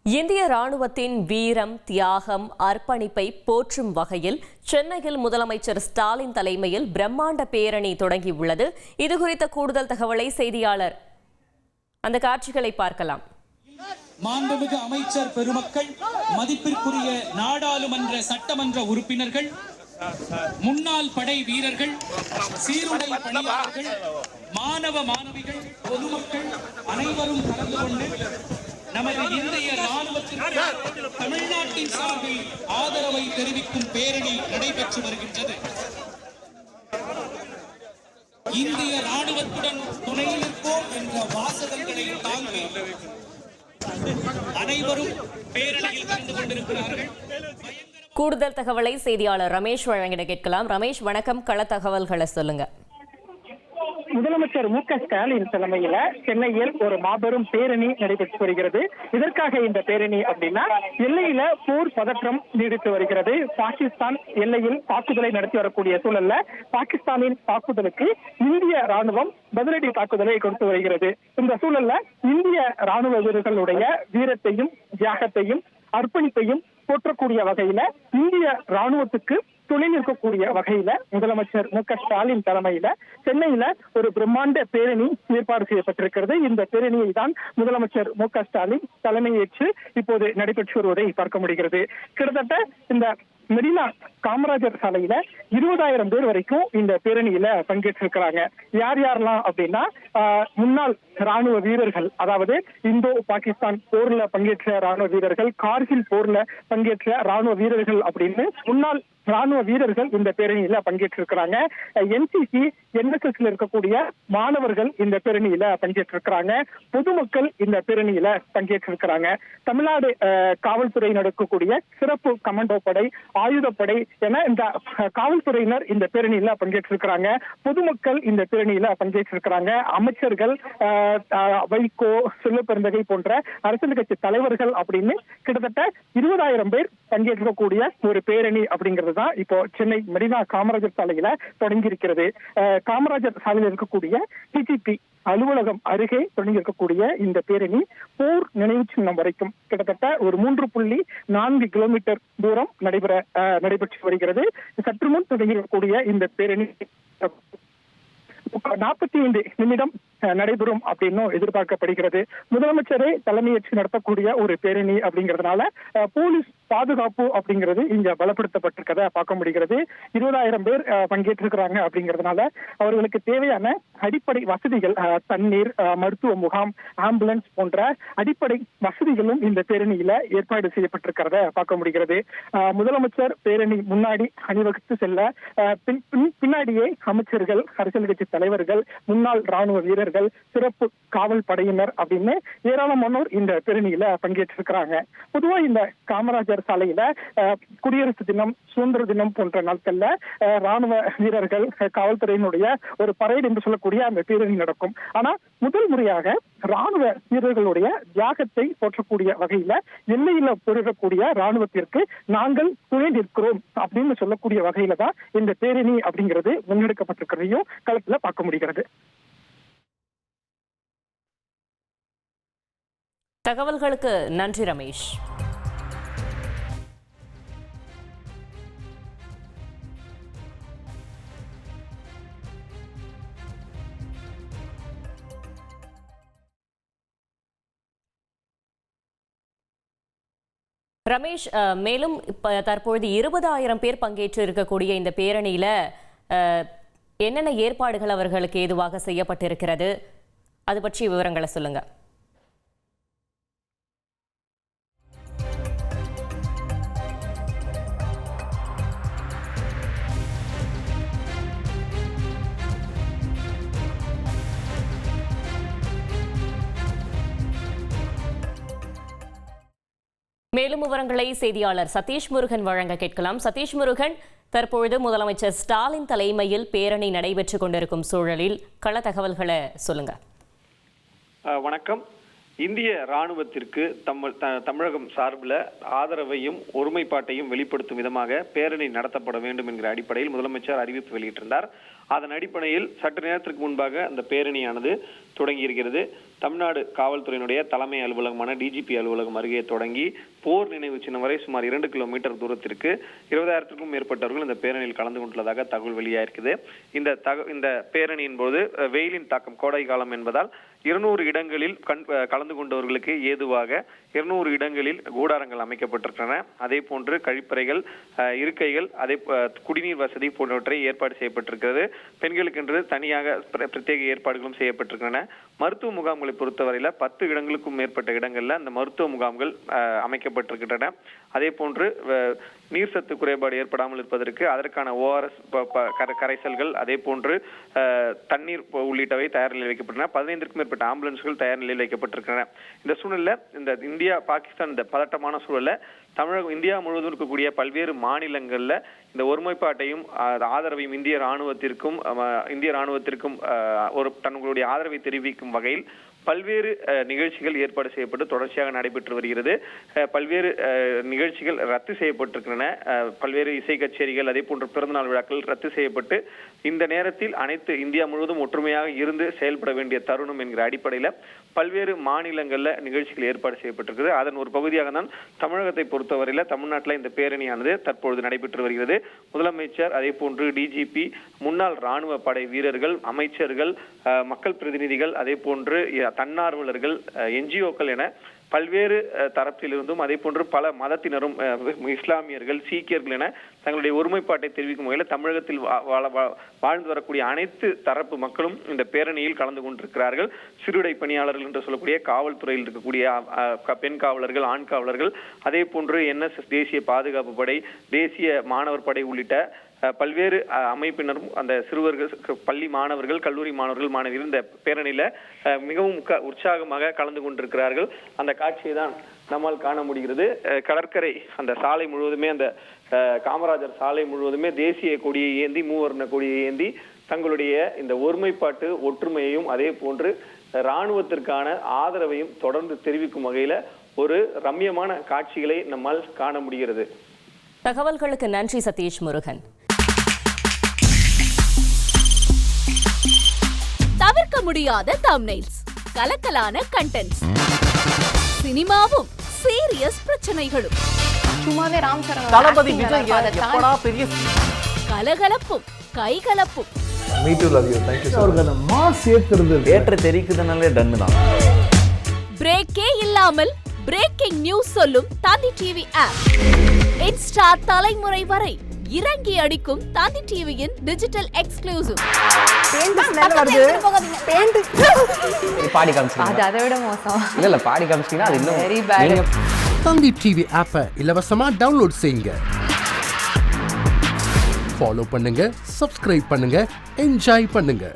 இந்திய ராணுவத்தின் வீரம், தியாகம், அர்ப்பணிப்பை போற்றும் வகையில் சென்னையில் முதலமைச்சர் ஸ்டாலின் தலைமையில் பிரம்மாண்ட பேரணி தொடங்கியுள்ளது. இதுகுறித்த கூடுதல் தகவலை செய்தியாளர் அந்த காட்சிகளை பார்க்கலாம். மாண்புமிகு அமைச்சர் பெருமக்கள், மதிப்பிற்குரிய நாடாளுமன்ற சட்டமன்ற உறுப்பினர்கள், முன்னாள் படை வீரர்கள், சீருடை பணியாளர்கள், மாணவ மாணவிகள், பொதுமக்கள் அனைவரும் கலந்து கொண்டு நமது இந்திய ராணுவத்திற்கு தமிழ்நாட்டின் சார்பில் ஆதரவை தெரிவிக்கும் பேரணி நடைபெற்று வருகின்றது. இந்திய ராணுவத்துடன் துணை நிற்போம் என்ற வாசகங்களை தாங்கி அனைவரும் பேரணியில் கலந்து கொண்டிருக்கிறார்கள். கூடுதல் தகவலை செய்தியாளர் ரமேஷ் வழங்கிட கேட்கலாம். ரமேஷ், வணக்கம். கள தகவல்களை சொல்லுங்க. முதலமைச்சர் மு.க.ஸ்டாலின் தலைமையில சென்னையில் ஒரு மாபெரும் பேரணி நடைபெற்று வருகிறது. இதற்காக இந்த பேரணி அப்படின்னா, எல்லையில போர் பதற்றம் நீடித்து வருகிறது. பாகிஸ்தான் எல்லையில் தாக்குதலை நடத்தி வரக்கூடிய சூழல்ல பாகிஸ்தானின் தாக்குதலுக்கு இந்திய ராணுவம் பதிலடி தாக்குதலை கொடுத்து வருகிறது. இந்த சூழல்ல இந்திய ராணுவ வீரர்களுடைய வீரத்தையும் தியாகத்தையும் அர்ப்பணிப்பையும் போற்றக்கூடிய வகையில இந்திய ராணுவத்துக்கு துணை நிற்கக்கூடிய வகையில முதலமைச்சர் மு.க.ஸ்டாலின் தலைமையில சென்னையில ஒரு பிரம்மாண்ட பேரணி ஏற்பாடு செய்யப்பட்டிருக்கிறது. இந்த பேரணியை தான் முதலமைச்சர் மு.க.ஸ்டாலின் தலைமையேற்று இப்போது நடைபெற்று வருவதை பார்க்க முடிகிறது. கிட்டத்தட்ட இந்த மெரினா காமராஜர் சாலையில 20,000 பேர் வரைக்கும் இந்த பேரணியில பங்கேற்றிருக்கிறாங்க. யார் யாரெல்லாம் அப்படின்னா, முன்னாள் ராணுவ வீரர்கள், அதாவது இந்தோ பாகிஸ்தான் போர்ல பங்கேற்ற ராணுவ வீரர்கள், கார்கில் போர்ல பங்கேற்ற ராணுவ வீரர்கள் அப்படின்னு முன்னாள் ராணுவ வீரர்கள் இந்த பேரணியில பங்கேற்றிருக்கிறாங்க. NCC NSSல இருக்கக்கூடிய மாணவர்கள் இந்த பேரணியில பங்கேற்றிருக்கிறாங்க. பொதுமக்கள் இந்த பேரணியில பங்கேற்றிருக்கிறாங்க. தமிழ்நாடு காவல்துறை நடக்கக்கூடிய சிறப்பு கமாண்டோ படை, ஆயுதப்படை என இந்த காவல்துறையினர் இந்த பேரணியில பங்கேற்றிருக்கிறாங்க. பொதுமக்கள் இந்த பேரணியில பங்கேற்றிருக்கிறாங்க. அமைச்சர்கள், வைகோ, செல்வப்பெருந்தகை போன்ற அரசியல் கட்சி தலைவர்கள் அப்படின்னு கிட்டத்தட்ட 20,000 பேர் பங்கேற்கக்கூடிய ஒரு பேரணி அப்படிங்கிறது தான் இப்போ சென்னை மெரினா காமராஜர் சாலையில தொடங்கி இருக்கிறது. காமராஜர் சாலையில் இருக்கக்கூடிய டிஜிபி அலுவலகம் அருகே தொடங்கி இருக்கக்கூடிய இந்த பேரணி போர் நினைவு சின்னம் வரைக்கும் கிட்டத்தட்ட ஒரு 3.4 கிலோமீட்டர் தூரம் நடைபெற்று வருகிறது. சற்று முன் தொடங்கி இருக்கக்கூடிய இந்த பேரணி 45 நிமிடம் நடைபெறும் அப்படின்னு எதிர்பார்க்கப்படுகிறது. முதலமைச்சரே தலைமையேற்று நடத்தக்கூடிய ஒரு பேரணி அப்படிங்கிறதுனால போலீஸ் பாதுகாப்பு அப்படிங்கிறது இங்க பலப்படுத்தப்பட்டிருக்கதை பார்க்க முடிகிறது. 20,000 பேர் பங்கேற்றிருக்கிறாங்க அப்படிங்கிறதுனால அவர்களுக்கு தேவையான அடிப்படை வசதிகள், தண்ணீர், மருத்துவ முகாம், ஆம்புலன்ஸ் போன்ற அடிப்படை வசதிகளும் இந்த பேரணியில ஏற்பாடு செய்யப்பட்டிருக்கிறத பார்க்க முடிகிறது. முதலமைச்சர் பேரணி முன்னாடி அணிவகுத்து செல்ல பின்னாடியே அமைச்சர்கள், அரசியல் கட்சி தலைவர்கள், முன்னாள் ராணுவ வீரர்கள், சிறப்பு காவல் படையினர் அப்படின்னு ஏராளமானோர் இந்த பேரணியில பங்கேற்றிருக்கிறாங்க. பொதுவா இந்த காமராஜர் சாலையில குடியரசு தினம், சுதந்திர தினம் போன்ற நாட்கள்ல ராணுவ வீரர்கள், காவல்துறையினுடைய ஒரு பரேட் என்று சொல்லக்கூடிய அந்த பேரணி நடக்கும். ஆனா முதல் முறையாக ராணுவ வீரர்களுடைய தியாகத்தை போற்றக்கூடிய வகையில எல்லையில பொருகக்கூடிய ராணுவத்திற்கு நாங்கள் துணை நிற்கிறோம் அப்படின்னு சொல்லக்கூடிய வகையில தான் இந்த பேரணி அப்படிங்கிறது முன்னெடுக்கப்பட்டிருக்கிறதையும் களத்துல பார்க்க முடிகிறது. தகவல்களுக்கு நன்றி ரமேஷ். ரமேஷ், மேலும் தற்பொழுது 20,000 பேர் பங்கேற்று இருக்கக்கூடிய இந்த பேரணியில என்னென்ன ஏற்பாடுகள் அவர்களுக்கு ஏதுவாக செய்யப்பட்டிருக்கிறது, அது பற்றி விவரங்களை சொல்லுங்க. மேலும் விவரங்களை செய்தியாளர் சதீஷ் முருகன் வழங்க கேட்கலாம். சதீஷ் முருகன், தற்பொழுது முதலமைச்சர் ஸ்டாலின் தலைமையில் பேரணி நடைபெற்றுக் கொண்டிருக்கும் சூழலில் கள தகவல்களை சொல்லுங்க. வணக்கம். இந்திய ராணுவத்திற்கு தமிழகம் சார்பில் ஆதரவையும் ஒருமைப்பாட்டையும் வெளிப்படுத்தும் விதமாக பேரணி நடத்தப்பட வேண்டும் என்கிற அடிப்படையில் முதலமைச்சர் அறிவிப்பு வெளியிட்டிருந்தார். அதன் அடிப்படையில் சற்று நேரத்திற்கு முன்பாக அந்த பேரணியானது தொடங்கி இருக்கிறது. தமிழ்நாடு காவல்துறையினுடைய தலைமை அலுவலகமான டிஜிபி அலுவலகம் அருகே தொடங்கி போர் நினைவு சின்னம் வரை சுமார் 2 கிலோமீட்டர் தூரத்திற்கு 20,000க்கும் மேற்பட்டவர்கள் இந்த பேரணியில் கலந்து கொண்டுள்ளதாக தகவல் வெளியாயிருக்குது. இந்த பேரணியின் போது வெயிலின் தாக்கம், கோடை காலம் என்பதால் 200 இடங்களில் கலந்து கொண்டவர்களுக்கு ஏதுவாக 200 இடங்களில் கூடாரங்கள் அமைக்கப்பட்டிருக்கின்றன. அதே போன்று கழிப்பறைகள், இருக்கைகள், அதே குடிநீர் வசதி போன்றவற்றை ஏற்பாடு செய்யப்பட்டிருக்கிறது. பெண்களுக்கென்று தனியாக பிரத்யேக ஏற்பாடுகளும் செய்யப்பட்டிருக்கின்றன. மருத்துவ முகாம்களை பொறுத்தவரையில 10 இடங்களுக்கும் மேற்பட்ட இடங்கள்ல அந்த மருத்துவ முகாம்கள் அமைக்கப்பட்டிருக்கின்றன. அதே போன்று நீர் சத்து குறைபாடு ஏற்படாமல் இருப்பதற்கு அதற்கான ORS கரைசல்கள், அதே போன்று தண்ணீர் உள்ளிட்டவை தயார் நிலையில் வைக்கப்பட்டன. 15க்கும் மேற்பட்ட ஆம்புலன்ஸ்கள் தயார் நிலையில் வைக்கப்பட்டிருக்கின்றன. இந்த சூழ்நிலை, இந்த இந்தியா பாகிஸ்தான் இந்த பதட்டமான சூழல்ல தமிழகம், இந்தியா முழுவதும் இருக்கக்கூடிய பல்வேறு மாநிலங்கள்ல இந்த ஒருமைப்பாட்டையும் ஆதரவையும் இந்திய ராணுவத்திற்கும் ஒரு தங்களுடைய ஆதரவை தெரிவிக்கும் வகையில் பல்வேறு நிகழ்ச்சிகள் ஏற்பாடு செய்யப்பட்டு தொடர்ச்சியாக நடைபெற்று வருகிறது. பல்வேறு நிகழ்ச்சிகள் ரத்து செய்யப்பட்டிருக்கின்றன. பல்வேறு இசை கச்சேரிகள், அதே போன்ற பிறந்தநாள் விழாக்கள் ரத்து செய்யப்பட்டு இந்த நேரத்தில் அனைத்து இந்தியா முழுவதும் ஒற்றுமையாக இருந்து செயல்பட வேண்டிய தருணம் என்கிற அடிப்படையில பல்வேறு மாநிலங்கள்ல நிகழ்ச்சிகள் ஏற்பாடு செய்யப்பட்டிருக்கிறது. அதன் ஒரு பகுதியாக தான் தமிழகத்தை பொறுத்தவரையில தமிழ்நாட்டில் இந்த பேரணியானது தற்பொழுது நடைபெற்று வருகிறது. முதலமைச்சர், அதே போன்று டிஜிபி, முன்னாள் ராணுவ படை வீரர்கள், அமைச்சர்கள், மக்கள் பிரதிநிதிகள், அதே போன்று தன்னார்வலர்கள், NGOக்கள் என பல்வேறு தரப்பிலிருந்தும், அதே போன்று பல மதத்தினரும், இஸ்லாமியர்கள், சீக்கியர்கள் என தங்களுடைய ஒருமைப்பாட்டை தெரிவிக்கும் வகையில் தமிழகத்தில் வாழ்ந்து வரக்கூடிய அனைத்து தரப்பு மக்களும் இந்த பேரணியில் கலந்து கொண்டிருக்கிறார்கள். சிறுடை பணியாளர்கள் என்று சொல்லக்கூடிய காவல்துறையில் இருக்கக்கூடிய பெண் காவலர்கள், ஆண் காவலர்கள், அதே போன்று NSS தேசிய பாதுகாப்பு படை, தேசிய மாணவர் படை உள்ளிட்ட பல்வேறு அமைப்பினரும், அந்த சிறுவர்கள், பள்ளி மாணவர்கள், கல்லூரி மாணவர்கள் இந்த பேரணியில மிகவும் உற்சாகமாக கலந்து கொண்டிருக்கிறார்கள். அந்த காட்சியை தான் நம்மால் காண முடிகிறது. கடற்கரை அந்த சாலை முழுவதுமே, அந்த காமராஜர் சாலை முழுவதுமே தேசிய கொடியை ஏந்தி, மூவர்ண கொடியை ஏந்தி தங்களுடைய இந்த ஒருமைப்பாட்டு, ஒற்றுமையையும் அதே போன்று இராணுவத்திற்கான ஆதரவையும் தொடர்ந்து தெரிவிக்கும் வகையில ஒரு ரம்யமான காட்சிகளை நம்மால் காண முடிகிறது. தகவல்களுக்கு நன்றி சதீஷ் முருகன். தவிர்க்க முடியாத தம்ப்நெயில்ஸ், கலக்கலான கண்டென்ட்ஸ், சினிமாவும் சீரியஸ் பிரச்சனைகளும், சும்மாவே ராம்சரண் தளபதி விஜய் எப்படா பெரிய கலகலப்பும் கைகலப்பும். Me too love you. Thank you அவர்களை மாஸ் ஏத்துறது ஏற்ற தெரிக்குதுனாலே டன் தான். பிரேக்கே இல்லாமல் பிரேக்கிங் நியூஸ் சொல்லும் தந்தி டிவி ஆப். இன்ஸ்டா தலைமுறை வரை இறங்கி அடிக்கும் தந்தி டிவியின் டிஜிட்டல் எக்ஸ்க்ளூசிவ். பாடி காமிச்சீங்க, அது அதை விட மோசம். இல்ல பாடி காமிச்சீங்கன்னா அது இன்னும் வெரி பேட். தந்தி டிவி ஆப்பை இலவசமா டவுன்லோட் செய்யுங்க. ஃபாலோ பண்ணுங்க, சப்ஸ்கிரைப் பண்ணுங்க, என்ஜாய் பண்ணுங்க.